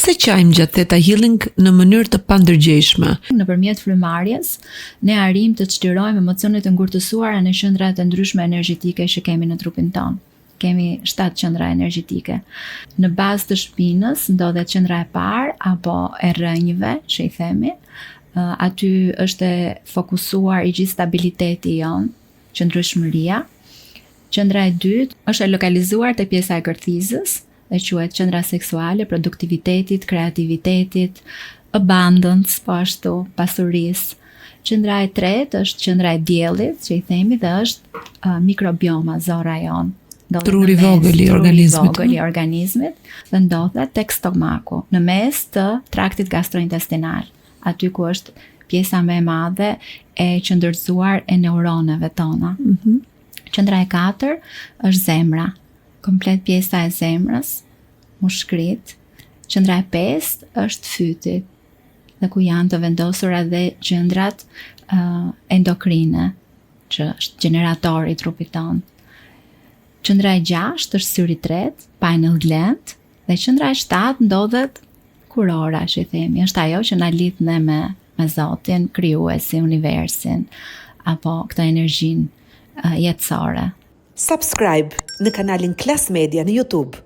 Se qajmë gjatë Theta Healing në mënyrë të pandërgjeshme. Nëpërmjet frymarrjes, ne arrim të çlirojmë emocionet e ngurtësuara në qendrat e ndryshme energjetike që kemi në trupin tonë. Kemi 7 qendra energjetike. Në bazë të shpinës ndodhet qendra e parë apo e rrënjve, që i themi. Aty është fokusuar i gjithë stabiliteti jon, qëndrueshmëria. Qendra e dytë është e lokalizuar te pjesa e gërthizës, dhe quhet qendra seksuale, produktivitetit, kreativitetit, abundance, po ashtu, pasurisë. Qendra e tretë është qendra e diellit, që i themi, dhe është mikrobioma, zora jon. Truri vogël i organizmit dhe ndodhet tek stomaku, në mes të traktit gastrointestinal, aty ku është pjesa më e madhe e qëndërzuar e neuroneve tona. Qendra e katër është zemra, komplet pjesa e zemrës, mushkrit. Qendra e pestë është fyti, dhe ku janë të vendosur edhe qendrat endokrine, që është generatori i trupit tonë. Qendra e 6 është syri i tretë, pineal gland, dhe qendra e 7 ndodhet kurora, që i themi, është ajo që na lidh ne me Zotin, krijuesin, universin, apo këtë energjinë jetësore. Subscribe në kanalin Klas Media në YouTube.